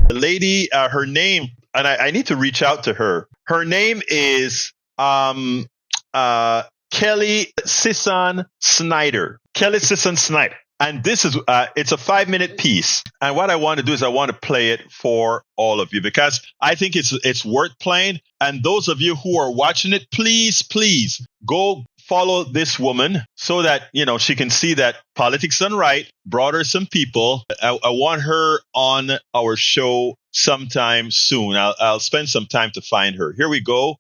The lady, her name, and I need to reach out to her. Her name is Kellie Sisson Snider. Kellie Sisson Snider. And this is, it's a 5-minute piece. And what I want to do is I want to play it for all of you because I think it's worth playing. And those of you who are watching it, please go follow this woman so that, she can see that Politics Done Right brought her some people. I want her on our show sometime soon. I'll spend some time to find her. Here we go.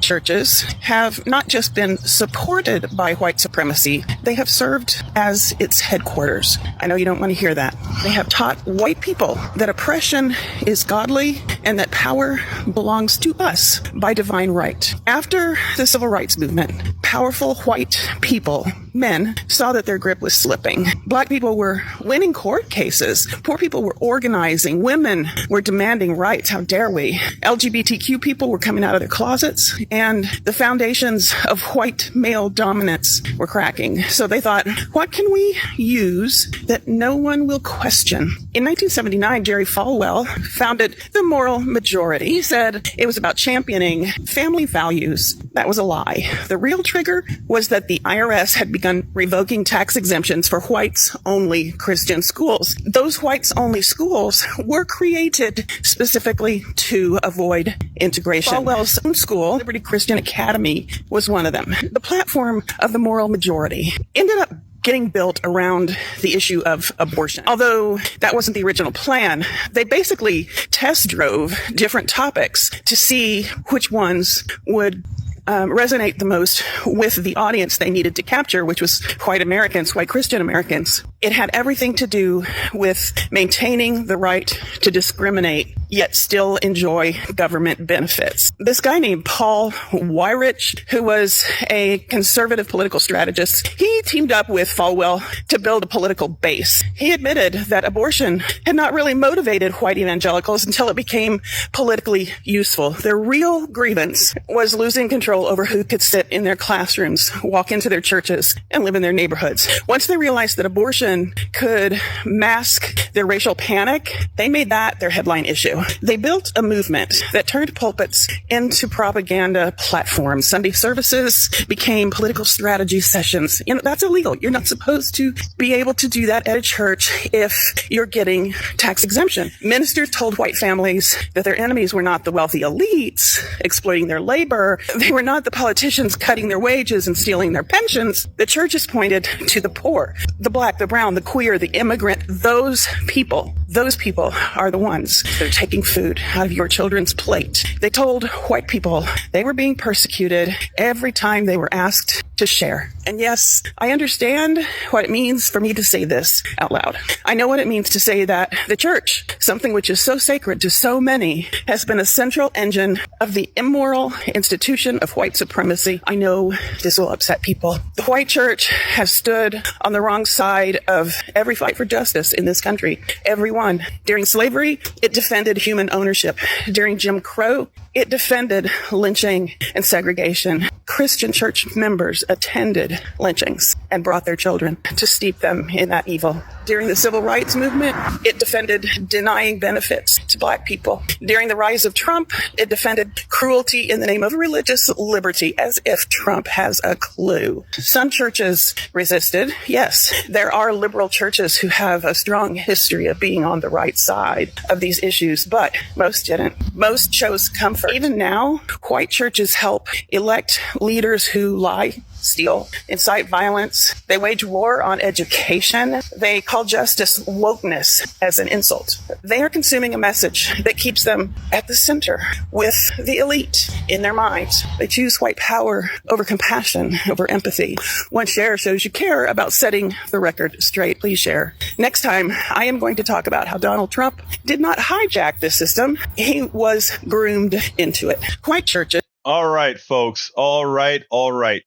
Churches have not just been supported by white supremacy, they have served as its headquarters. I know you don't want to hear that. They have taught white people that oppression is godly and that power belongs to us by divine right. After the civil rights movement, powerful white people, men, saw that their grip was slipping. Black people were winning court cases. Poor people were organizing. Women were demanding rights. How dare we? LGBTQ people were coming out of their closets, and the foundations of white male dominance were cracking. So they thought, what can we use that no one will question? In 1979, Jerry Falwell founded the Moral Majority. He said it was about championing family values. That was a lie. The real trigger was that the IRS had begun revoking tax exemptions for whites-only Christian schools. Those whites-only schools were created specifically to avoid integration. Falwell's own school, Liberty Christian Academy, was one of them. The platform of the Moral Majority ended up getting built around the issue of abortion. Although that wasn't the original plan, they basically test drove different topics to see which ones would resonate the most with the audience they needed to capture, which was white Americans, white Christian Americans. It had everything to do with maintaining the right to discriminate, yet still enjoy government benefits. This guy named Paul Weyrich, who was a conservative political strategist, he teamed up with Falwell to build a political base. He admitted that abortion had not really motivated white evangelicals until it became politically useful. Their real grievance was losing control over who could sit in their classrooms, walk into their churches, and live in their neighborhoods. Once they realized that abortion could mask their racial panic, they made that their headline issue. They built a movement that turned pulpits into propaganda platforms. Sunday services became political strategy sessions. That's illegal. You're not supposed to be able to do that at a church if you're getting tax exemption. Ministers told white families that their enemies were not the wealthy elites exploiting their labor. They were not the politicians cutting their wages and stealing their pensions. The churches pointed to the poor, the black, the brown, the queer, the immigrant. Those people are the ones that are taking food out of your children's plate. They told white people they were being persecuted every time they were asked to share. And yes, I understand what it means for me to say this out loud. I know what it means to say that the church, something which is so sacred to so many, has been a central engine of the immoral institution of white supremacy. I know this will upset people. The white church has stood on the wrong side of every fight for justice in this country. Everyone. During slavery, it defended human ownership. During Jim Crow, it defended lynching and segregation. Christian church members attended lynchings and brought their children to steep them in that evil. During the civil rights movement, it defended denying benefits to black people. During the rise of Trump, it defended cruelty in the name of religious liberty, as if Trump has a clue. Some churches resisted. Yes, there are liberal churches who have a strong history of being on the right side of these issues, but most didn't. Most chose comfort. Even now, white churches help elect leaders who lie, steal, incite violence. They wage war on education. They call justice wokeness as an insult. They are consuming a message that keeps them at the center with the elite in their minds. They choose white power over compassion, over empathy. One share shows you care about setting the record straight. Please share. Next time, I am going to talk about how Donald Trump did not hijack the system. He was groomed into it. White churches. All right, folks. All right.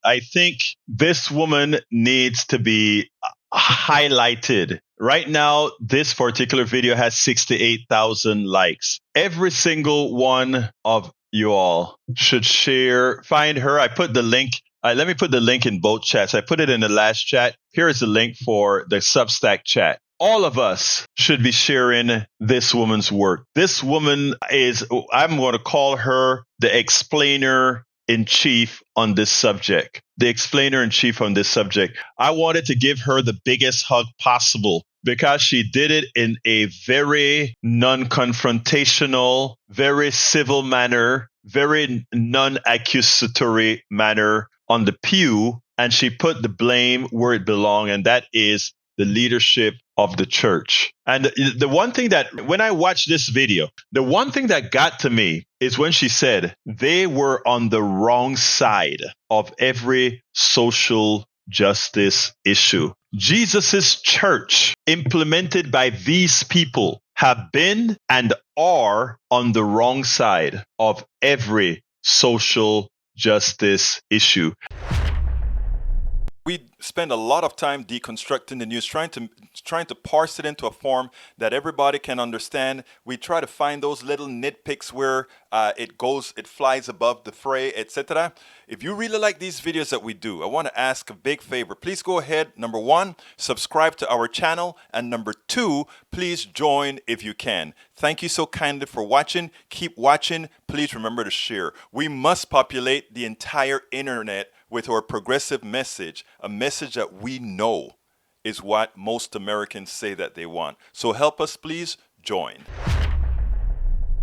I think this woman needs to be highlighted. Right now, this particular video has 68,000 likes. Every single one of you all should share. Find her. I put the link. Let me put the link in both chats. I put it in the last chat. Here is the link for the Substack chat. all of us should be sharing this woman's work. This woman is, I'm going to call her the explainer in chief on this subject. The explainer in chief on this subject. I wanted to give her the biggest hug possible because she did it in a very non-confrontational, very civil manner, very non-accusatory manner on the pew. And she put the blame where it belonged, and that is the leadership of the church. And the one thing that, when I watched this video, the one thing that got to me is when she said they were on the wrong side of every social justice issue. Jesus's church, implemented by these people, have been and are on the wrong side of every social justice issue. We spend a lot of time deconstructing the news, trying to parse it into a form that everybody can understand. We try to find those little nitpicks where it flies above the fray, etc. If you really like these videos that we do, I want to ask a big favor. Please go ahead, number one, subscribe to our channel, and number two, please join if you can. Thank you so kindly for watching. Keep watching. Please remember to share. We must populate the entire internet with our progressive message, a message that we know is what most Americans say that they want. So help us, please join.